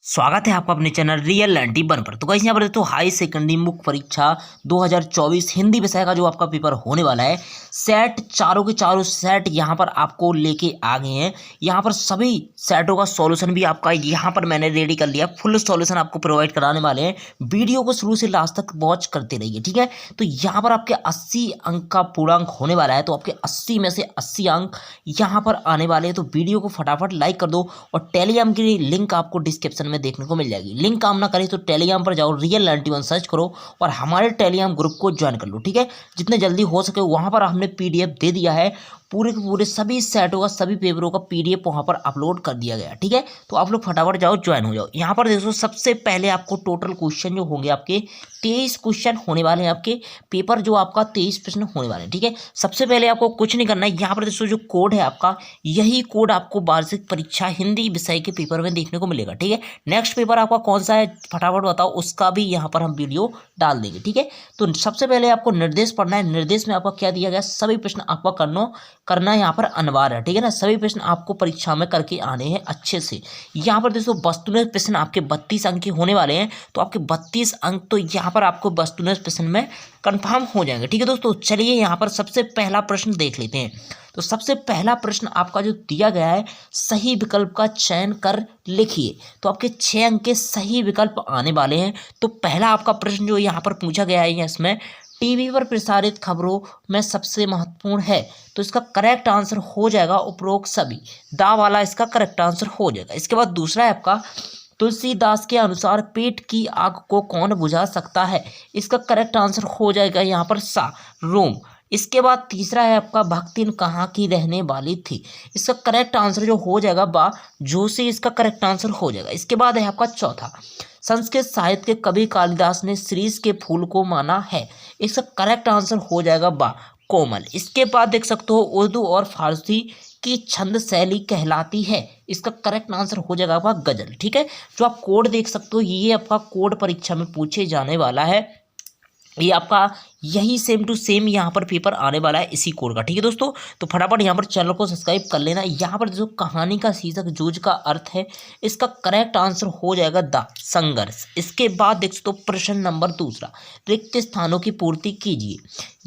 स्वागत है आपका अपने चैनल रियल 91 पर। तो गाइस यहाँ पर दोस्तों हाई सेकेंडरी मुख्य परीक्षा 2024 हिंदी विषय का जो आपका पेपर होने वाला है, सेट चारों के चारों सेट यहाँ पर आपको लेके आ गए हैं। यहाँ पर सभी सेटों का सॉल्यूशन भी आपका यहाँ पर मैंने रेडी कर लिया, फुल सॉल्यूशन आपको प्रोवाइड कराने वाले हैं। वीडियो को शुरू से लास्ट तक वॉच करते रहिए, ठीक है। तो यहाँ पर आपके 80 अंक का पूर्णांक होने वाला है, तो आपके 80 में से 80 अंक यहाँ पर आने वाले हैं। तो वीडियो को फटाफट लाइक कर दो और टेलीग्राम की लिंक आपको डिस्क्रिप्शन में देखने को मिल जाएगी। लिंक काम ना करे तो टेलीग्राम पर जाओ, रियल 91 सर्च करो और हमारे टेलीग्राम ग्रुप को ज्वाइन कर लो, ठीक है। जितने जल्दी हो सके वहां पर हमने पीडीएफ दे दिया है, पूरे के पूरे सभी सेटों का सभी पेपरों का पीडीएफ वहां पर अपलोड कर दिया गया, ठीक है। तो आप लोग फटाफट जाओ, ज्वाइन हो जाओ। यहाँ पर देखो सबसे पहले आपको टोटल क्वेश्चन जो होंगे आपके 23 क्वेश्चन होने वाले हैं। आपके पेपर जो आपका 23 प्रश्न होने वाले हैं, ठीक है। सबसे पहले आपको कुछ नहीं करना है, यहाँ पर दोस्तों जो कोड है आपका, यही कोड आपको वार्षिक परीक्षा हिंदी विषय के पेपर में देखने को मिलेगा, ठीक है। नेक्स्ट पेपर आपका कौन सा है फटाफट बताओ, उसका भी यहाँ पर हम वीडियो डाल देंगे, ठीक है। तो सबसे पहले आपको निर्देश पढ़ना है। निर्देश में आपका क्या दिया गया, सभी प्रश्न आपका करना यहाँ पर अनिवार्य है, ठीक है ना। सभी प्रश्न आपको परीक्षा में करके आने हैं अच्छे से। यहाँ पर दोस्तों वस्तुनिष्ठ प्रश्न आपके 32 अंक के होने वाले हैं, तो आपके 32 अंक तो यहाँ पर आपको वस्तुनिष्ठ प्रश्न में कंफर्म हो जाएंगे, ठीक है दोस्तों। चलिए यहाँ पर सबसे पहला प्रश्न देख लेते हैं। तो सबसे पहला प्रश्न आपका जो दिया गया है, सही विकल्प का चयन कर लिखिए। तो आपके 6 अंक के सही विकल्प आने वाले हैं। तो पहला आपका प्रश्न जो यहाँ पर पूछा गया है, इसमें टीवी पर प्रसारित खबरों में सबसे महत्वपूर्ण है, तो इसका करेक्ट आंसर हो जाएगा उपरोक्त सभी। दा वाला इसका करेक्ट आंसर हो जाएगा। इसके बाद दूसरा है आपका, तुलसीदास के अनुसार पेट की आग को कौन बुझा सकता है, इसका करेक्ट आंसर हो जाएगा यहाँ पर सा, रोम। इसके बाद तीसरा है आपका, भक्तिन कहाँ की रहने वाली थी, इसका करेक्ट आंसर जो हो जाएगा बा जोशी, इसका करेक्ट आंसर हो जाएगा। इसके बाद है आपका चौथा, संस्कृत साहित्य के कवि कालिदास ने शीरीष के फूल को माना है, इसका करेक्ट आंसर हो जाएगा बा कोमल। इसके बाद देख सकते हो, उर्दू और फारसी की छंद शैली कहलाती है, इसका करेक्ट आंसर हो जाएगा आपका गजल, ठीक है। जो आप कोड देख सकते हो, ये आपका कोड परीक्षा में पूछे जाने वाला है। ये आपका यही सेम टू सेम यहाँ पर पेपर आने वाला है इसी कोड का, ठीक है दोस्तों। तो फटाफट यहाँ पर चैनल को सब्सक्राइब कर लेना। यहाँ पर जो कहानी का शीर्षक जूझ का अर्थ है, इसका करेक्ट आंसर हो जाएगा द संघर्ष। इसके बाद देख सकते हो प्रश्न नंबर दूसरा, रिक्त स्थानों की पूर्ति कीजिए।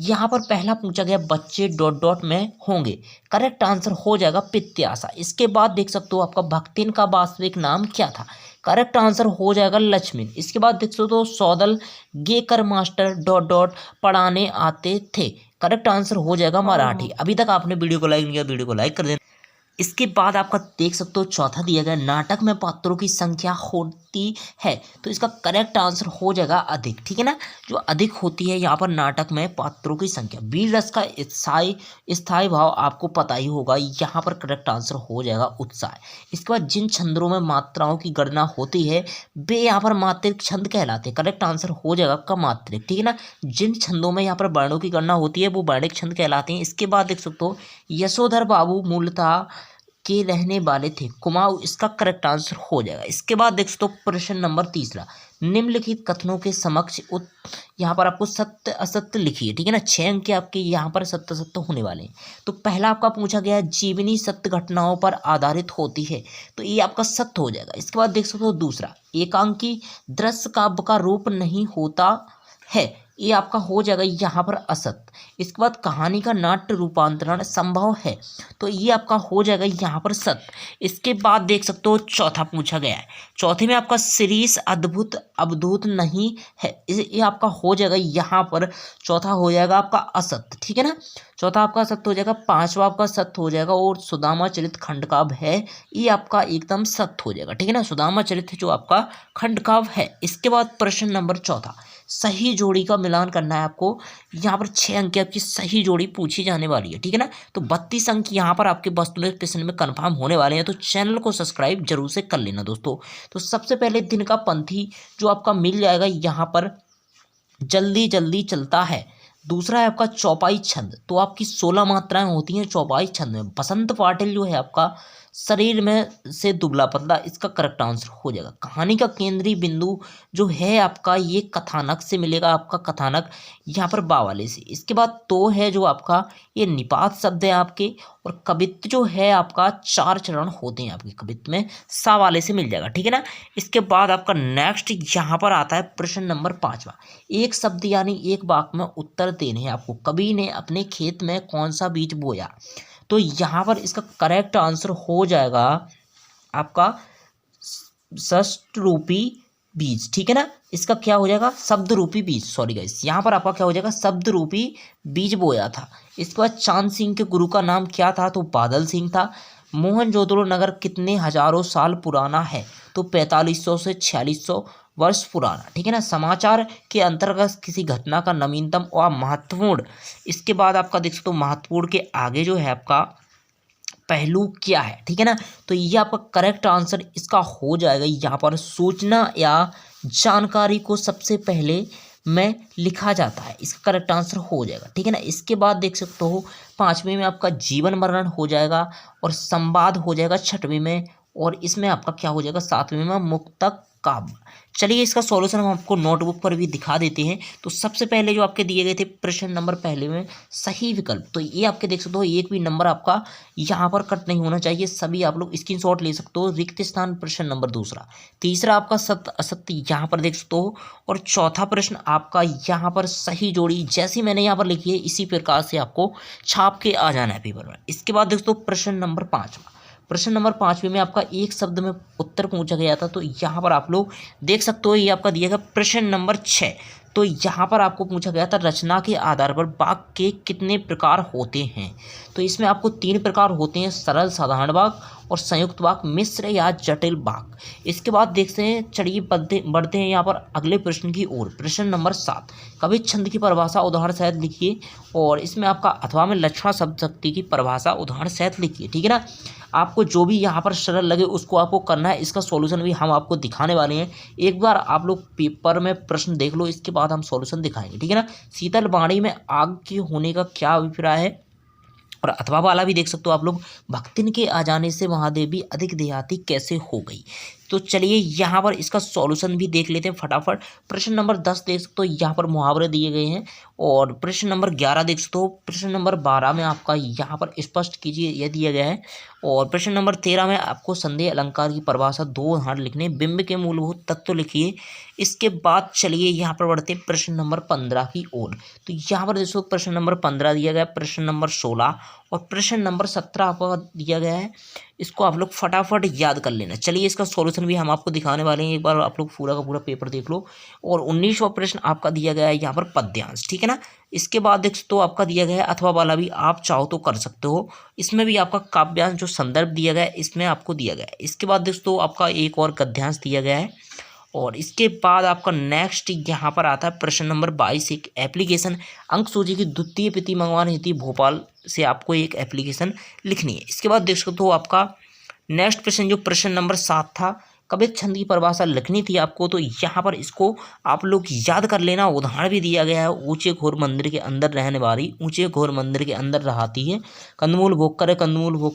यहाँ पर पहला पूछा गया, बच्चे डॉट डॉट में होंगे, करेक्ट आंसर हो जाएगा पित्याशा। इसके बाद देख सकते हो आपका, भक्तिन का वास्तविक नाम क्या था, करेक्ट आंसर हो जाएगा लक्ष्मी। इसके बाद देख सकते हो, सौदल गेकर मास्टर डॉट डॉट पढ़ाने आते थे, करेक्ट आंसर हो जाएगा मराठी। अभी तक आपने वीडियो को लाइक नहीं किया, वीडियो को लाइक कर देना। इसके बाद आपका देख सकते हो चौथा दिया गया, नाटक में पात्रों की संख्या होती है, तो इसका करेक्ट आंसर हो जाएगा अधिक, ठीक है ना। जो अधिक होती है यहाँ पर नाटक में पात्रों की संख्या। वीर रस का स्थायी भाव आपको पता ही होगा, यहाँ पर करेक्ट आंसर हो जाएगा उत्साह। इसके बाद जिन छंदों में मात्राओं की गणना होती है, वे यहाँ पर मात्रिक छंद कहलाते हैं, करेक्ट आंसर हो जाएगा का मात्रिक, ठीक है ना। जिन छंदों में यहाँ पर वर्णों की गणना होती है वो वर्णिक छंद कहलाते हैं। इसके बाद देख सकते हो, यशोधर बाबू मूलतः के रहने वाले थे, कुमाऊं, इसका करेक्ट आंसर हो जाएगा। इसके बाद देख सकते हो प्रश्न नंबर तीसरा, निम्नलिखित कथनों के समक्ष यहाँ पर आपको सत्य असत्य लिखिए, ठीक है ना। 6 अंक के आपके यहाँ पर सत्य असत्य होने वाले हैं। तो पहला आपका पूछा गया है, जीवनी सत्य घटनाओं पर आधारित होती है, तो ये आपका सत्य हो जाएगा। इसके बाद देख सकते हो दूसरा, एकांकी दृश्य काव्य का रूप नहीं होता है, ये आपका हो जाएगा यहाँ पर असत। इसके बाद कहानी का नाट्य रूपांतरण संभव है, तो ये आपका हो जाएगा यहाँ पर सत। इसके बाद देख सकते हो चौथा पूछा गया है, चौथे में आपका शीरीष अद्भुत अवधूत नहीं है, ये आपका हो जाएगा यहाँ पर चौथा हो जाएगा आपका असत, ठीक है ना। चौथा आपका सत्य हो जाएगा। पांचवा आपका सत्य हो जाएगा, और सुदामा चरित खंड काव्य है, ये आपका एकदम सत्य हो जाएगा, ठीक है ना। सुदामा चरित जो आपका खंड काव्य है। इसके बाद प्रश्न नंबर चौथा, सही जोड़ी का मिलान करना है आपको। यहाँ पर 6 अंक की आपकी सही जोड़ी पूछी जाने वाली है, ठीक है ना। तो 32 अंक यहाँ पर आपके वस्तुनिष्ठ प्रश्न में कंफर्म होने वाले हैं, तो चैनल को सब्सक्राइब जरूर से कर लेना दोस्तों। तो सबसे पहले दिन का पंथी जो आपका मिल जाएगा यहाँ पर, जल्दी जल्दी चलता है। दूसरा है आपका चौपाई छंद, तो आपकी 16 मात्राएं होती हैं चौपाई छंद में। बसंत पाटिल जो है आपका शरीर में से दुबला पतला, इसका करेक्ट आंसर हो जाएगा। कहानी का केंद्रीय बिंदु जो है आपका ये कथानक से मिलेगा, आपका कथानक यहाँ पर बा वाले से। इसके बाद तो है जो आपका ये निपात शब्द है आपके, और कवित्व जो है आपका 4 चरण होते हैं आपके कवित्व में, सा वाले से मिल जाएगा, ठीक है ना। इसके बाद आपका नेक्स्ट यहाँ पर आता है प्रश्न नंबर 5वां। एक शब्द यानी एक वाक्य में उत्तर देने हैं आपको। कवि ने अपने खेत में कौन सा बीज बोया, तो यहाँ पर इसका करेक्ट आंसर हो जाएगा आपका षष्ठ रूपी बीज, ठीक है ना। इसका क्या हो जाएगा, शब्द रूपी बीज, सॉरी गाइस, यहाँ पर आपका क्या हो जाएगा, शब्द रूपी बीज बोया था। इसके बाद चांद सिंह के गुरु का नाम क्या था, तो बादल सिंह था। मोहनजोदड़ो नगर कितने हजारों साल पुराना है, तो 4500 से 4600 वर्ष पुराना, ठीक है ना। समाचार के अंतर्गत किसी घटना का नवीनतम और महत्वपूर्ण, इसके बाद आपका देख सकते हो महत्वपूर्ण के आगे जो है आपका पहलू क्या है, ठीक है ना। तो ये आपका करेक्ट आंसर इसका हो जाएगा यहाँ पर, सूचना या जानकारी को सबसे पहले में लिखा जाता है, इसका करेक्ट आंसर हो जाएगा, ठीक है ना। इसके बाद देख सकते हो 5वें में आपका जीवन वर्णन हो जाएगा, और संवाद हो जाएगा 6वें में, और इसमें आपका क्या हो जाएगा 7वें में मुक्तक काव्य। चलिए इसका सॉल्यूशन हम आपको नोटबुक पर भी दिखा देते हैं। तो सबसे पहले जो आपके दिए गए थे प्रश्न नंबर पहले में सही विकल्प, तो ये आपके देख सकते हो एक भी नंबर आपका यहाँ पर कट नहीं होना चाहिए, सभी आप लोग स्क्रीनशॉट ले सकते हो। रिक्त स्थान प्रश्न नंबर दूसरा, तीसरा आपका सत्य असत्य यहाँ पर देख सकते हो, और चौथा प्रश्न आपका यहाँ पर सही जोड़ी जैसी मैंने यहाँ पर लिखी है इसी प्रकार से आपको छाप के आ जाना है पेपर में। इसके बाद देख सकते हो प्रश्न नंबर 5वां, प्रश्न नंबर 5वें में आपका एक शब्द में उत्तर पूछा गया था। तो यहाँ पर आप लोग देख सकते हो ये आपका दिया गया प्रश्न नंबर 6। तो यहाँ पर आपको पूछा गया था रचना के आधार पर वाक्य के कितने प्रकार होते हैं, तो इसमें आपको 3 प्रकार होते हैं, सरल साधारण वाक्य और संयुक्त वाक्य, मिश्र या जटिल वाक्य। इसके बाद देखते हैं, चलिए बढ़ते हैं यहाँ पर अगले प्रश्न की ओर। प्रश्न नंबर 7, कवि छंद की परिभाषा उदाहरण सहित लिखिए, और इसमें आपका अथवा में लक्षणा शब्द शक्ति की परिभाषा उदाहरण सहित लिखिए, ठीक है ना। आपको जो भी यहाँ पर सरल लगे उसको आपको करना है, इसका सॉल्यूशन भी हम आपको दिखाने वाले हैं। एक बार आप लोग पेपर में प्रश्न देख लो, इसके बाद हम सॉल्यूशन दिखाएंगे, ठीक है ना। शीतल वाणी में आग के होने का क्या अभिप्राय है, और अथवा वाला भी देख सकते हो आप लोग, भक्तिन के आ जाने से महादेवी अधिक देहाती कैसे हो गई। तो चलिए यहाँ पर इसका सॉल्यूशन भी देख लेते हैं फटाफट। प्रश्न नंबर 10 देख सकते हो, यहाँ पर मुहावरे दिए गए हैं, और प्रश्न नंबर 11 देख सकते हो। प्रश्न नंबर 12 में आपका यहाँ पर स्पष्ट कीजिए यह दिया गया है, और प्रश्न नंबर 13 में आपको संदेह अलंकार की परिभाषा 2 हाथ लिखने, बिंब के मूलभूत तत्व लिखिए। इसके बाद चलिए यहाँ पर बढ़ते हैं प्रश्न नंबर 15 की ओर। तो यहाँ पर देखो प्रश्न नंबर 15 दिया गया है, प्रश्न नंबर 16 और प्रश्न नंबर 17 आपको दिया गया है। इसको आप लोग फटाफट याद कर लेना। चलिए इसका सॉल्यूशन भी हम आपको दिखाने वाले हैं, एक बार आप लोग पूरा का पूरा पेपर देख लो। और 19वां प्रश्न आपका दिया गया है यहाँ पर पद्यांश, ठीक है ना। इसके बाद देख सकते हो आपका दिया गया है अथवा वाला भी आप चाहो तो कर सकते हो, इसमें भी आपका काव्यांश जो संदर्भ दिया गया है इसमें आपको दिया गया है। इसके बाद देख सकते हो आपका एक और गद्यांश दिया गया है, और इसके बाद आपका नेक्स्ट यहाँ पर आता है प्रश्न नंबर 22, एक एप्लीकेशन अंक सूची की द्वितीय प्रति मंगवानी थी भोपाल से, आपको एक एप्लीकेशन लिखनी है। इसके बाद देख सकते हो आपका नेक्स्ट प्रश्न जो प्रश्न नंबर 7 था, कवित्व छंद की परिभाषा लिखनी थी आपको। तो यहाँ पर इसको आप लोग याद कर लेना, उदाहरण भी दिया गया है, ऊंचे घोर मंदिर के अंदर रहने वाली ऊंचे घोर मंदिर के अंदर रहती है, कंदमूल भोग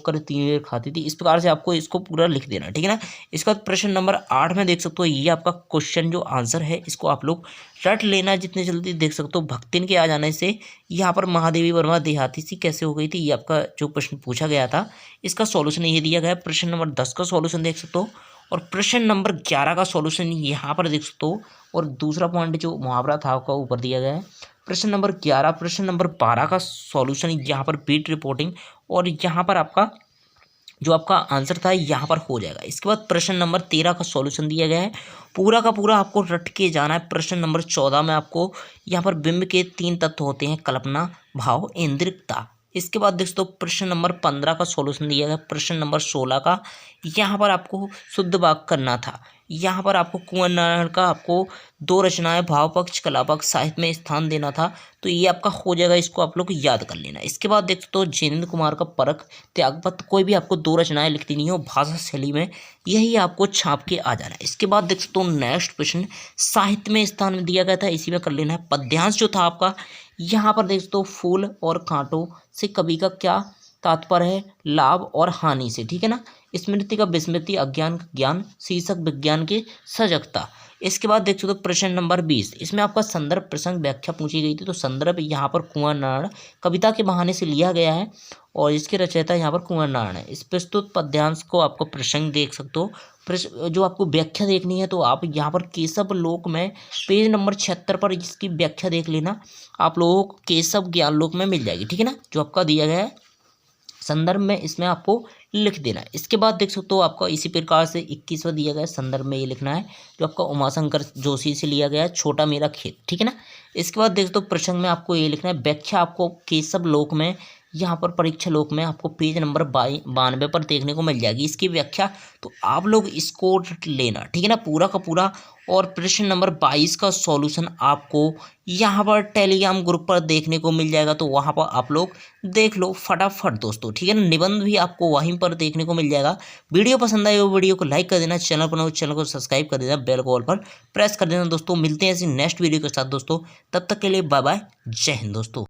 कर 3 बेर खाती थी। इस प्रकार से आपको इसको पूरा लिख देना, ठीक है ना। इसका प्रश्न नंबर 8 में देख सकते हो, ये आपका क्वेश्चन जो आंसर है इसको आप लोग रट लेना जितने जल्दी देख सकते हो। भक्तिन के आ जाने से यहाँ पर महादेवी वर्मा देहाती सी कैसे हो गई थी, ये आपका जो प्रश्न पूछा गया था, इसका सॉल्यूशन ये दिया गया है। प्रश्न नंबर 10 का सॉल्यूशन देख सकते हो, और प्रश्न नंबर 11 का सॉल्यूशन यहाँ पर देख सकते हो। और दूसरा पॉइंट जो मुहावरा था आपका ऊपर दिया गया है, प्रश्न नंबर 11। प्रश्न नंबर 12 का सॉल्यूशन यहाँ पर बीट रिपोर्टिंग, और यहाँ पर आपका जो आपका आंसर था यहाँ पर हो जाएगा। इसके बाद प्रश्न नंबर 13 का सॉल्यूशन दिया गया है, पूरा का पूरा आपको रट के जाना है। प्रश्न नंबर 14 में आपको यहाँ पर बिंब के 3 तत्व होते हैं, कल्पना, भाव, इंद्रियता। इसके बाद देख दो प्रश्न नंबर 15 का सॉल्यूशन दिया गया। प्रश्न नंबर 16 का यहाँ पर आपको शुद्ध वाक्य करना था। यहाँ पर आपको कुंवर नारायण का आपको 2 रचनाएं भाव पक्ष कला पक्ष साहित्य में स्थान देना था, तो ये आपका हो जाएगा, इसको आप लोग याद कर लेना। इसके बाद देख तो जितेंद्र कुमार का परख त्यागपत्र, कोई भी आपको 2 रचनाएं लिखती नहीं हो भाषा शैली में, यही आपको छाप के आ जाना है। इसके बाद देख सकते हो नेक्स्ट प्रश्न साहित्य में स्थान में दिया गया था, इसी में कर लेना है। पद्यांश जो था आपका यहाँ पर देख सकते हो, फूल और कांटों से कवि का क्या तात्पर्य है, लाभ और हानि से, ठीक है ना। स्मृति का विस्मृति, अज्ञान का ज्ञान, शीर्षक विज्ञान की सजगता। इसके बाद देख सकते हो प्रश्न नंबर 20, इसमें आपका संदर्भ प्रसंग व्याख्या पूछी गई थी। तो संदर्भ यहाँ पर कुंवर नारायण कविता के बहाने से लिया गया है और इसके रचयिता यहाँ पर कुंवर नारायण है। इस प्रस्तुत पद्यांश को आपको प्रसंग देख सकते हो। जो आपको व्याख्या देखनी है तो आप यहाँ पर केशव लोक में पेज नंबर 76 पर इसकी व्याख्या देख लेना, आप लोगों को केशव ज्ञान लोक में मिल जाएगी, ठीक है ना, जो आपका दिया गया है संदर्भ में, इसमें आपको लिख देना है। इसके बाद देख सकते हो आपका इसी प्रकार से 21वां दिया गया है, संदर्भ में ये लिखना है जो आपका उमाशंकर जोशी से लिया गया है, छोटा मेरा खेत, ठीक है ना। इसके बाद देख सकते हो प्रसंग में आपको ये लिखना है, व्याख्या आपको केशव लोक में, यहाँ पर परीक्षा लोक में आपको पेज नंबर 92 पर देखने को मिल जाएगी इसकी व्याख्या। तो आप लोग इसको लेना, ठीक है ना, पूरा का पूरा। और प्रश्न नंबर 22 का सॉल्यूशन आपको यहाँ पर टेलीग्राम ग्रुप पर देखने को मिल जाएगा, तो वहाँ पर आप लोग देख लो फटाफट दोस्तों, ठीक है ना। निबंध भी आपको वहीं पर देखने को मिल जाएगा। वीडियो पसंद आए वो वीडियो को लाइक कर देना, चैनल पर चैनल को सब्सक्राइब कर देना, बेल को ऑल पर प्रेस कर देना दोस्तों। मिलते हैं ऐसी नेक्स्ट वीडियो के साथ दोस्तों, तब तक के लिए बाय बाय, जय हिंद दोस्तों।